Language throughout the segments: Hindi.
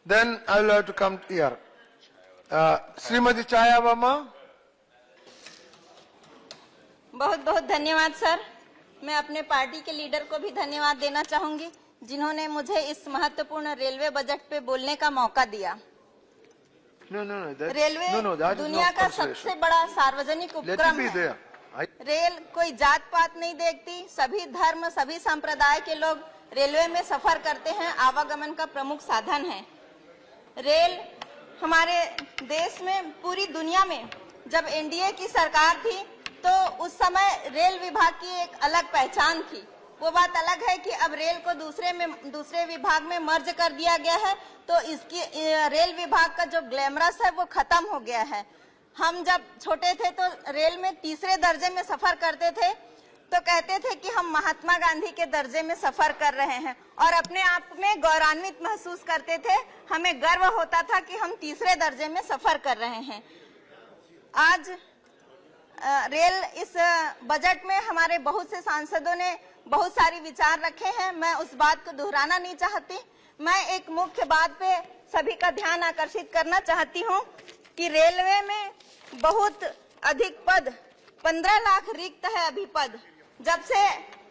Then I will have to come here. Shrimati छाया वर्मा। बहुत बहुत धन्यवाद सर। मैं अपने पार्टी के लीडर को भी धन्यवाद देना चाहूंगी जिन्होंने मुझे इस महत्वपूर्ण रेलवे बजट पे बोलने का मौका दिया। रेलवे दुनिया का सबसे बड़ा सार्वजनिक उपक्रम है। रेल कोई जात पात नहीं देखती, सभी धर्म सभी संप्रदाय के लोग रेलवे में सफर करते हैं, आवागमन का प्रमुख साधन है। रेल हमारे देश में, पूरी दुनिया में जब एनडीए की सरकार थी तो उस समय रेल विभाग की एक अलग पहचान थी। वो बात अलग है कि अब रेल को दूसरे विभाग में मर्ज कर दिया गया है, तो इसकी रेल विभाग का जो ग्लैमरस है वो खत्म हो गया है। हम जब छोटे थे तो रेल में तीसरे दर्जे में सफर करते थे तो कहते थे कि हम महात्मा गांधी के दर्जे में सफर कर रहे हैं और अपने आप में गौरवान्वित महसूस करते थे। हमें गर्व होता था कि हम तीसरे दर्जे में सफर कर रहे हैं। आज रेल इस बजट में हमारे बहुत से सांसदों ने बहुत सारी विचार रखे हैं, मैं उस बात को दोहराना नहीं चाहती। मैं एक मुख्य बात पे सभी का ध्यान आकर्षित करना चाहती हूँ कि रेलवे में बहुत अधिक पद, 15 लाख रिक्त है अभी पद। जब से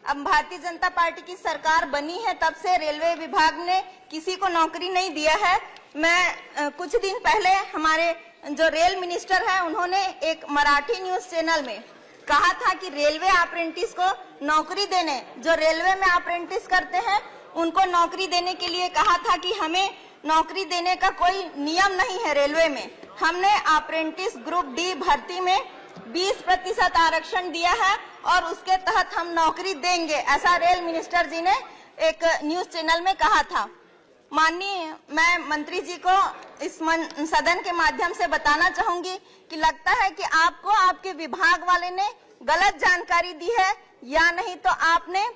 अब भारतीय जनता पार्टी की सरकार बनी है तब से रेलवे विभाग ने किसी को नौकरी नहीं दिया है। मैं कुछ दिन पहले हमारे जो रेल मिनिस्टर है उन्होंने एक मराठी न्यूज चैनल में कहा था कि रेलवे अप्रेंटिस को नौकरी देने, जो रेलवे में अप्रेंटिस करते हैं उनको नौकरी देने के लिए कहा था कि हमें नौकरी देने का कोई नियम नहीं है रेलवे में। हमने अप्रेंटिस ग्रुप डी भर्ती में 20% आरक्षण दिया है और उसके तहत हम नौकरी देंगे, ऐसा रेल मिनिस्टर जी ने एक न्यूज चैनल में कहा था। माननीय, मैं मंत्री जी को इस सदन के माध्यम से बताना चाहूंगी कि लगता है कि आपको आपके विभाग वाले ने गलत जानकारी दी है, या नहीं तो आपने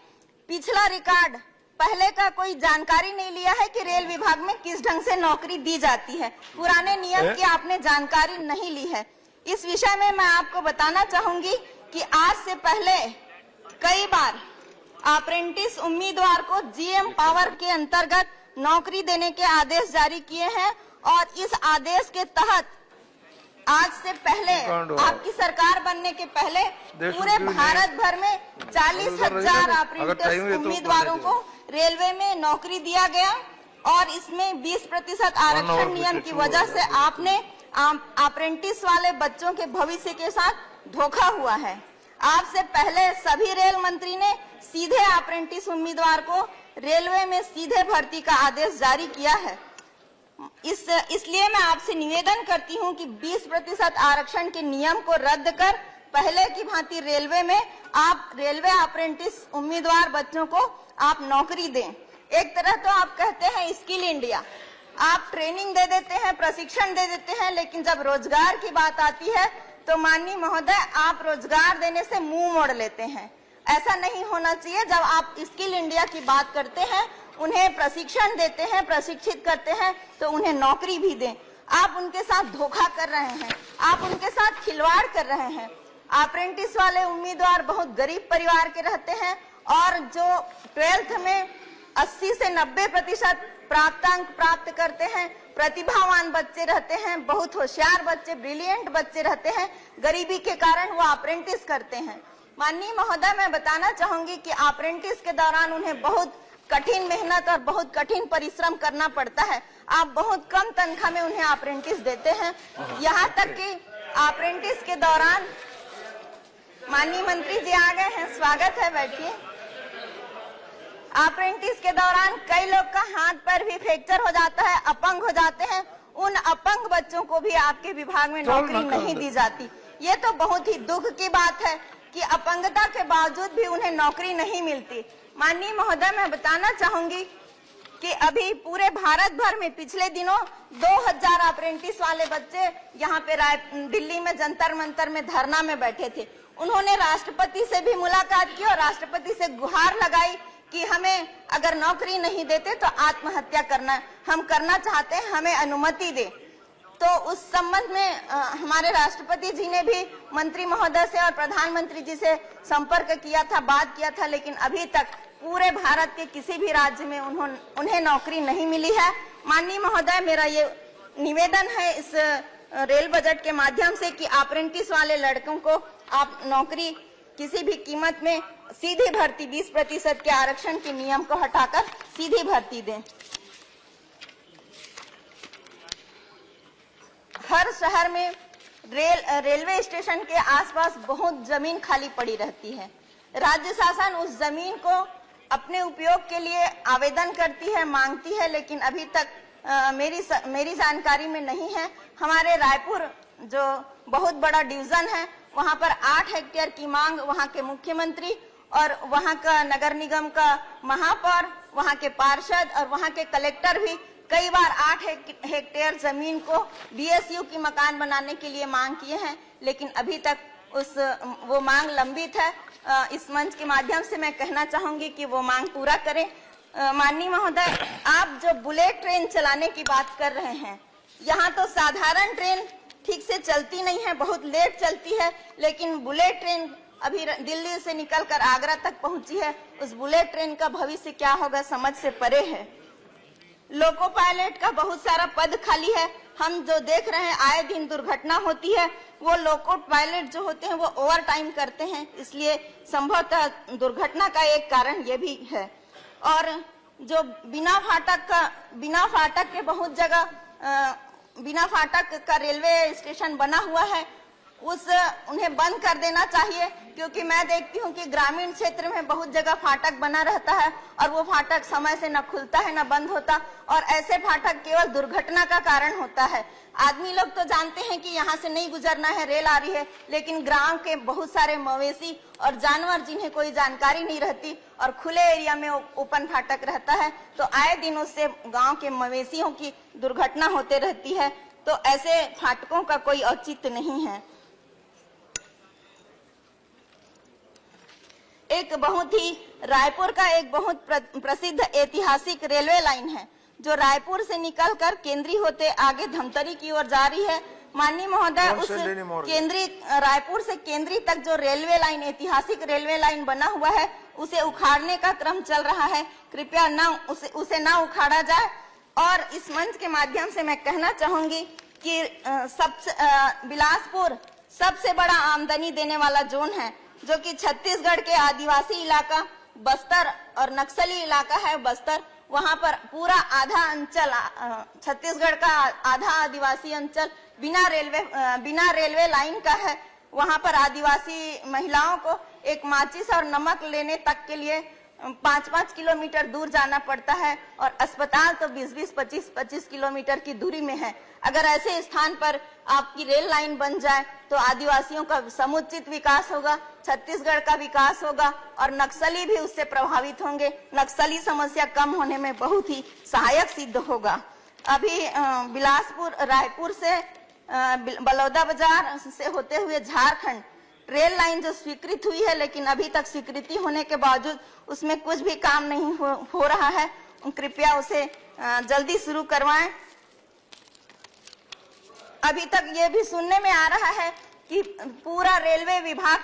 पिछला रिकॉर्ड पहले का कोई जानकारी नहीं लिया है कि रेल विभाग में किस ढंग से नौकरी दी जाती है। पुराने नियम की आपने जानकारी नहीं ली है। इस विषय में मैं आपको बताना चाहूंगी कि आज से पहले कई बार अप्रेंटिस उम्मीदवार को जीएम पावर के अंतर्गत नौकरी देने के आदेश जारी किए हैं और इस आदेश के तहत आज से पहले, आपकी सरकार बनने के पहले पूरे भारत भर में 40,000 अप्रेंटिस उम्मीदवारों को रेलवे में नौकरी दिया गया और इसमें 20% आरक्षण नियम की वजह से आपने अप्रेंटिस वाले बच्चों के भविष्य के साथ धोखा हुआ है। आपसे पहले सभी रेल मंत्री ने सीधे अप्रेंटिस उम्मीदवार को रेलवे में सीधे भर्ती का आदेश जारी किया है। इसलिए मैं आपसे निवेदन करती हूं कि 20% आरक्षण के नियम को रद्द कर पहले की भांति रेलवे में आप रेलवे अप्रेंटिस उम्मीदवार बच्चों को आप नौकरी दें। एक तरह तो आप कहते हैं स्किल इंडिया, आप ट्रेनिंग दे देते हैं, प्रशिक्षण दे देते हैं, लेकिन जब रोजगार की बात आती है तो माननीय महोदय आप रोजगार देने से मुंह मोड़ लेते हैं। ऐसा नहीं होना चाहिए। जब आप स्किल इंडिया की बात करते हैं, उन्हें प्रशिक्षण देते हैं, प्रशिक्षित करते हैं, तो उन्हें नौकरी भी दें। आप उनके साथ धोखा कर रहे हैं, आप उनके साथ खिलवाड़ कर रहे हैं। अप्रेंटिस वाले उम्मीदवार बहुत गरीब परिवार के रहते हैं और जो 12th में 80 से 90% प्राप्तांक प्राप्त करते हैं, प्रतिभावान बच्चे रहते हैं, बहुत होशियार बच्चे, ब्रिलियंट बच्चे रहते हैं, गरीबी के कारण वो अप्रेंटिस करते हैं। माननीय महोदय, मैं बताना चाहूंगी कि अप्रेंटिस के दौरान उन्हें बहुत कठिन मेहनत और बहुत कठिन परिश्रम करना पड़ता है। आप बहुत कम तनख्वाह में उन्हें अप्रेंटिस देते हैं। यहाँ तक कि अप्रेंटिस के दौरान, माननीय मंत्री जी आ गए हैं, स्वागत है, बैठिए। अप्रेंटिस के दौरान कई लोग का हाथ पैर भी फ्रैक्चर हो जाता है, अपंग हो जाते हैं। उन अपंग बच्चों को भी आपके विभाग में नौकरी नहीं दी जाती। ये तो बहुत ही दुख की बात है कि अपंगता के बावजूद भी उन्हें नौकरी नहीं मिलती। माननीय महोदय, मैं बताना चाहूंगी कि अभी पूरे भारत भर में पिछले दिनों 2000 अप्रेंटिस वाले बच्चे यहाँ पे दिल्ली में जंतर मंतर में धरना में बैठे थे। उन्होंने राष्ट्रपति से भी मुलाकात की और राष्ट्रपति से गुहार लगाई कि हमें अगर नौकरी नहीं देते तो आत्महत्या हम करना चाहते हैं, हमें अनुमति दे। तो उस संबंध में हमारे राष्ट्रपति जी ने भी मंत्री महोदय से और प्रधानमंत्री जी से संपर्क किया था, बात किया था, लेकिन अभी तक पूरे भारत के किसी भी राज्य में उन्हें नौकरी नहीं मिली है। माननीय महोदय, मेरा ये निवेदन है इस रेल बजट के माध्यम से कि अप्रेंटिस वाले लड़कों को आप नौकरी किसी भी कीमत में सीधी भर्ती 20% के आरक्षण के नियम को हटाकर सीधी भर्ती दें। हर शहर में रेलवे स्टेशन के आसपास बहुत जमीन खाली पड़ी रहती है। राज्य शासन उस जमीन को अपने उपयोग के लिए आवेदन करती है, मांगती है, लेकिन अभी तक मेरी जानकारी में नहीं है। हमारे रायपुर जो बहुत बड़ा डिवीजन है, वहां पर 8 हेक्टेयर की मांग वहां के मुख्यमंत्री और वहां का नगर निगम का महापौर, वहां के पार्षद और वहां के कलेक्टर भी कई बार 8 हेक्टेयर जमीन को बीएसयू की मकान बनाने के लिए मांग किए हैं, लेकिन अभी तक वो मांग लंबित है। इस मंच के माध्यम से मैं कहना चाहूंगी कि वो मांग पूरा करें। माननीय महोदय, आप जो बुलेट ट्रेन चलाने की बात कर रहे हैं, यहाँ तो साधारण ट्रेन ठीक से चलती नहीं है, बहुत लेट चलती है, लेकिन बुलेट ट्रेन अभी दिल्ली से निकलकर आगरा तक पहुंची है। उस बुलेट ट्रेन का भविष्य क्या होगा समझ से परे है। लोको पायलट का बहुत सारा पद खाली है। हम जो देख रहे हैं आए दिन दुर्घटना होती है, वो लोको पायलट जो होते हैं वो ओवर टाइम करते हैं, इसलिए संभवतः दुर्घटना का एक कारण ये भी है। और जो बिना फाटक के बहुत जगह बिना फाटक का रेलवे स्टेशन बना हुआ है, उन्हें बंद कर देना चाहिए, क्योंकि मैं देखती हूँ कि ग्रामीण क्षेत्र में बहुत जगह फाटक बना रहता है और वो फाटक समय से न खुलता है न बंद होता, और ऐसे फाटक केवल दुर्घटना का कारण होता है। आदमी लोग तो जानते हैं कि यहाँ से नहीं गुजरना है, रेल आ रही है, लेकिन गांव के बहुत सारे मवेशी और जानवर जिन्हें कोई जानकारी नहीं रहती और खुले एरिया में ओपन फाटक रहता है, तो आए दिन उससे गाँव के मवेशियों की दुर्घटना होते रहती है। तो ऐसे फाटकों का कोई औचित्य नहीं है। रायपुर का एक बहुत प्रसिद्ध ऐतिहासिक रेलवे लाइन है, जो रायपुर से निकलकर केंद्री होते आगे धमतरी की ओर जा रही है। माननीय महोदय, उस रायपुर से केंद्री तक जो रेलवे लाइन, ऐतिहासिक रेलवे लाइन बना हुआ है, उसे उखाड़ने का क्रम चल रहा है। कृपया उसे ना उखाड़ा जाए। और इस मंच के माध्यम से मैं कहना चाहूंगी कि बिलासपुर सबसे बड़ा आमदनी देने वाला जोन है, जो कि छत्तीसगढ़ के आदिवासी इलाका बस्तर और नक्सली इलाका है बस्तर, वहां पर पूरा आधा अंचल, छत्तीसगढ़ का आधा आदिवासी अंचल बिना रेलवे लाइन का है। वहां पर आदिवासी महिलाओं को एक माचिस और नमक लेने तक के लिए 5-5 किलोमीटर दूर जाना पड़ता है, और अस्पताल तो 20-20, 25-25 किलोमीटर की दूरी में है। अगर ऐसे स्थान पर आपकी रेल लाइन बन जाए तो आदिवासियों का समुचित विकास होगा, छत्तीसगढ़ का विकास होगा और नक्सली भी उससे प्रभावित होंगे। नक्सली समस्या कम होने में बहुत ही सहायक सिद्ध होगा। अभी रायपुर से बलौदा बाजार से होते हुए झारखंड रेल लाइन जो स्वीकृत हुई है, लेकिन अभी तक स्वीकृति होने के बावजूद उसमें कुछ भी काम नहीं हो रहा है। कृपया उसे जल्दी शुरू करवाएं। अभी तक ये भी सुनने में आ रहा है कि पूरा रेलवे विभाग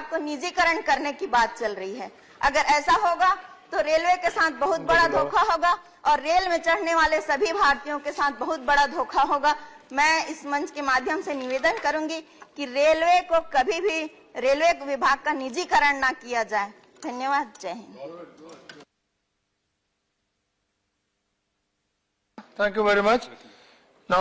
को निजीकरण करने की बात चल रही है। अगर ऐसा होगा तो रेलवे के साथ बहुत बड़ा धोखा होगा और रेल में चढ़ने वाले सभी भारतीयों के साथ बहुत बड़ा धोखा होगा। मैं इस मंच के माध्यम से निवेदन करूंगी कि रेलवे को कभी भी रेलवे विभाग का निजीकरण ना किया जाए। धन्यवाद। जय Hind. Thank you very much. Now